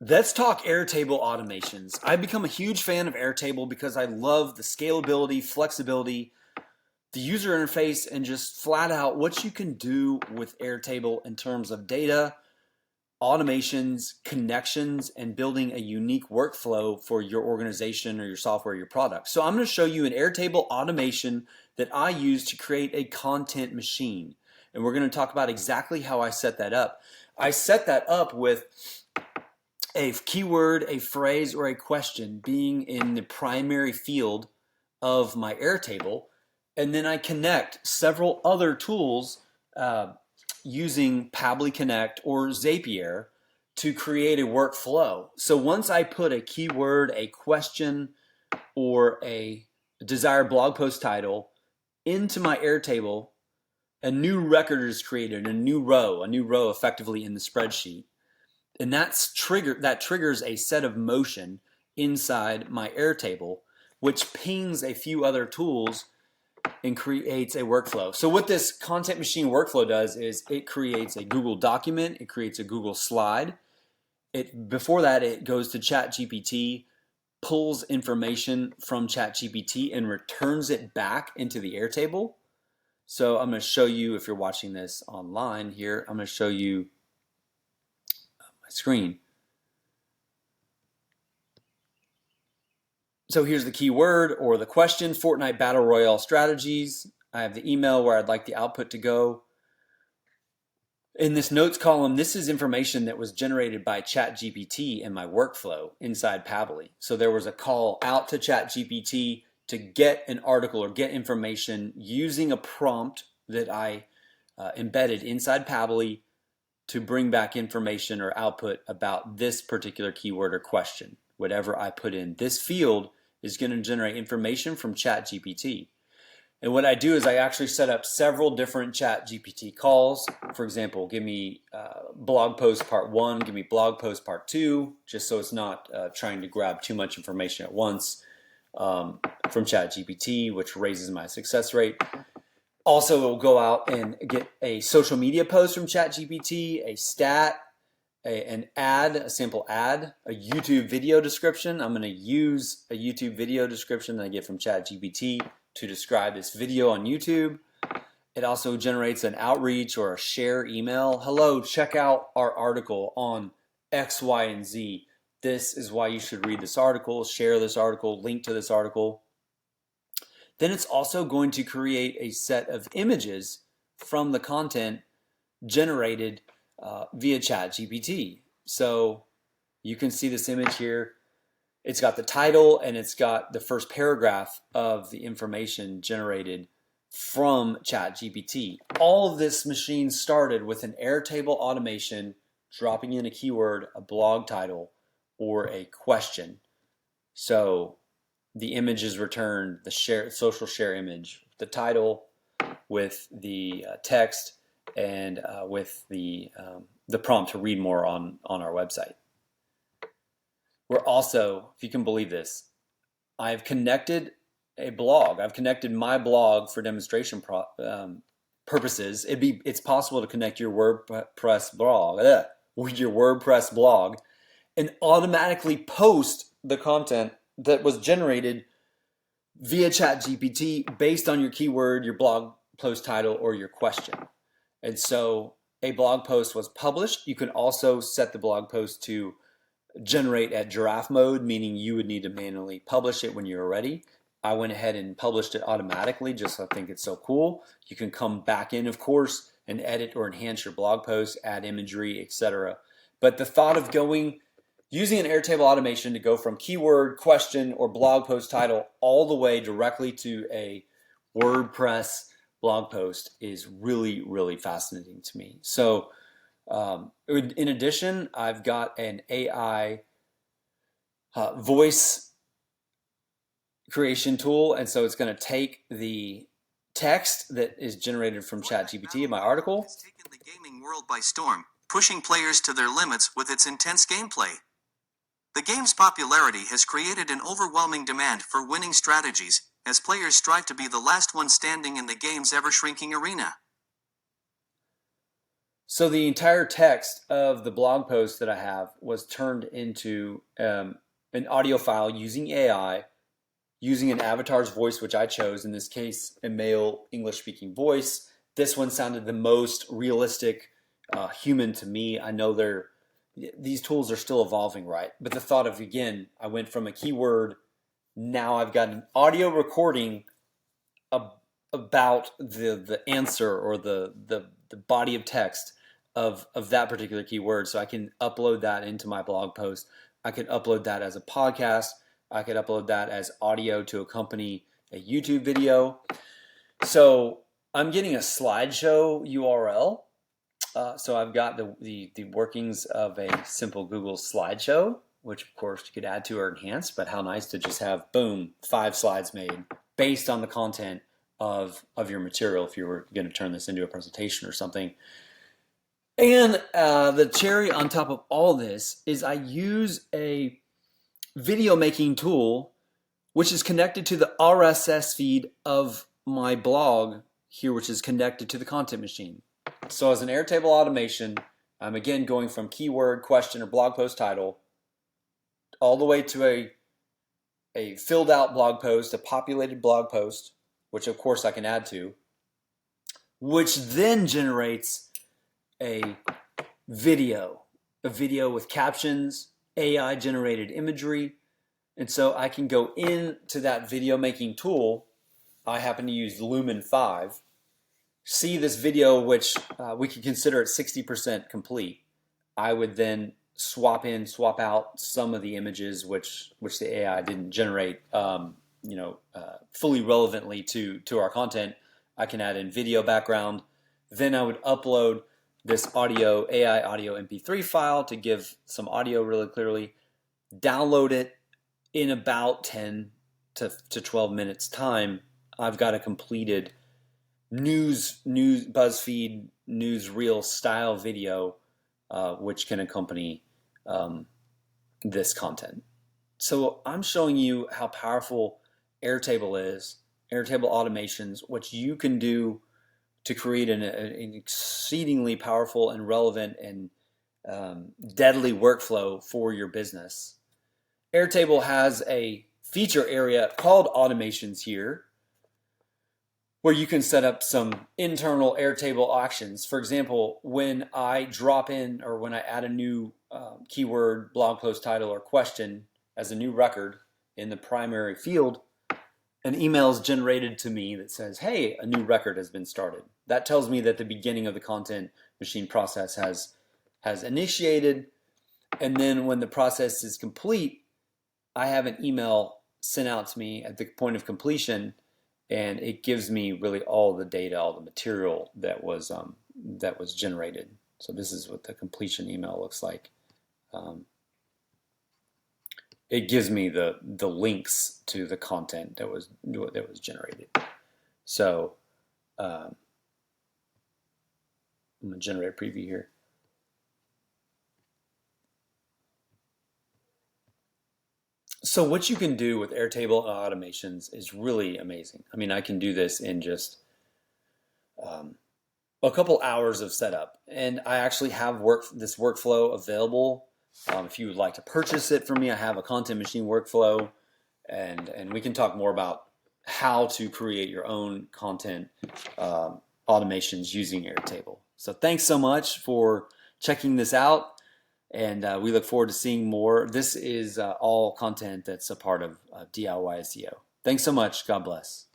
Let's talk Airtable automations. I've become a huge fan of Airtable because I love the scalability, flexibility, the user interface, and just flat out what you can do with Airtable in terms of data, automations, connections, and building a unique workflow for your organization or your software, your product. So I'm going to show you an Airtable automation that I use to create a content machine. And we're going to talk about exactly how I set that up. I set that up with a keyword, a phrase, or a question being in the primary field of my Airtable, and then I connect several other tools using Pabbly Connect or Zapier to create a workflow. So once I put a keyword, a question, or a desired blog post title into my Airtable, a new record is created, a new row effectively in the spreadsheet. And that triggers a set of motion inside my Airtable, which pings a few other tools and creates a workflow. So what this content machine workflow does is it creates a Google document, it creates a Google slide. Before that, it goes to ChatGPT, pulls information from ChatGPT, and returns it back into the Airtable. So I'm going to show you, if you're watching this online here, I'm going to show you my screen. So here's the keyword or the question, Fortnite Battle Royale strategies. I have the email where I'd like the output to go. In this notes column, this is information that was generated by ChatGPT in my workflow inside Pabbly. So there was a call out to ChatGPT to get an article or get information using a prompt that I embedded inside Pabbly to bring back information or output about this particular keyword or question. Whatever I put in this field is going to generate information from ChatGPT. And what I do is I actually set up several different ChatGPT calls. For example, give me blog post part 1, give me blog post part 2, just so it's not trying to grab too much information at once from ChatGPT, which raises my success rate. Also, it will go out and get a social media post from ChatGPT, a stat, an ad, a sample ad, a YouTube video description. I'm going to use a YouTube video description that I get from ChatGPT to describe this video on YouTube. It also generates an outreach or a share email. Hello, check out our article on X, Y, and Z. This is why you should read this article, share this article, link to this article. Then it's also going to create a set of images from the content generated via ChatGPT. So you can see this image here. It's got the title and it's got the first paragraph of the information generated from ChatGPT. All of this machine started with an Airtable automation, dropping in a keyword, a blog title, or a question. So the image is returned, the social share image, the title with the text, and with the prompt to read more on our website. We're also, if you can believe this, I've connected a blog. I've connected my blog for demonstration purposes. It's possible to connect your WordPress blog with your WordPress blog and automatically post the content that was generated via ChatGPT based on your keyword, your blog post title, or your question. And so a blog post was published. You can also set the blog post to generate at giraffe mode, meaning you would need to manually publish it when you're ready. I went ahead and published it automatically just so I think it's so cool. You can come back in, of course, and edit or enhance your blog post, add imagery, etc. But the thought of using an Airtable automation to go from keyword, question, or blog post title all the way directly to a WordPress blog post is really, really fascinating to me. So in addition, I've got an AI voice creation tool, and so it's going to take the text that is generated from ChatGPT in my article. Has taken the gaming world by storm, pushing players to their limits with its intense gameplay. The game's popularity has created an overwhelming demand for winning strategies, as players strive to be the last one standing in the game's ever-shrinking arena. So the entire text of the blog post that I have was turned into an audio file using AI, using an avatar's voice, which I chose, in this case, a male English-speaking voice. This one sounded the most realistic, human to me. I know these tools are still evolving, right? But the thought of, again, I went from a keyword, now I've got an audio recording about the answer or the body of text of that particular keyword. So I can upload that into my blog post. I could upload that as a podcast. I could upload that as audio to accompany a YouTube video. So I'm getting a slideshow URL. So I've got the workings of a simple Google slideshow, which of course you could add to or enhance, but how nice to just have, boom, 5 slides made based on the content of your material if you were going to turn this into a presentation or something. And the cherry on top of all this is I use a video making tool which is connected to the RSS feed of my blog here, which is connected to the content machine. So as an Airtable automation, I'm again going from keyword, question, or blog post title all the way to a filled out blog post, a populated blog post, which of course I can add to, which then generates a video with captions, AI generated imagery. And so I can go into that video making tool. I happen to use Lumen 5. See this video, which we could consider it 60% complete. I would then swap in, swap out some of the images which the AI didn't generate, fully relevantly to our content. I can add in video background. Then I would upload this AI audio MP3 file to give some audio really clearly. Download it in about 10 to 12 minutes time. I've got a completed news BuzzFeed newsreel style video, which can accompany this content. So I'm showing you how powerful Airtable is, Airtable automations, what you can do to create an exceedingly powerful and relevant and deadly workflow for your business. Airtable has a feature area called automations here, where you can set up some internal Airtable actions. For example, when I drop in or when I add a new keyword, blog post title, or question as a new record in the primary field, an email is generated to me that says, hey, a new record has been started. That tells me that the beginning of the content machine process has initiated. And then when the process is complete, I have an email sent out to me at the point of completion, and it gives me really all the data, all the material that was generated. So this is what the completion email looks like. It gives me the links to the content that was generated. So I'm gonna generate a preview here. So what you can do with Airtable automations is really amazing. I mean, I can do this in just a couple hours of setup, and I actually have this workflow available. If you would like to purchase it from me, I have a content machine workflow, and we can talk more about how to create your own content automations using Airtable. So thanks so much for checking this out. And we look forward to seeing more. This is all content that's a part of DIY SEO. Thanks so much. God bless.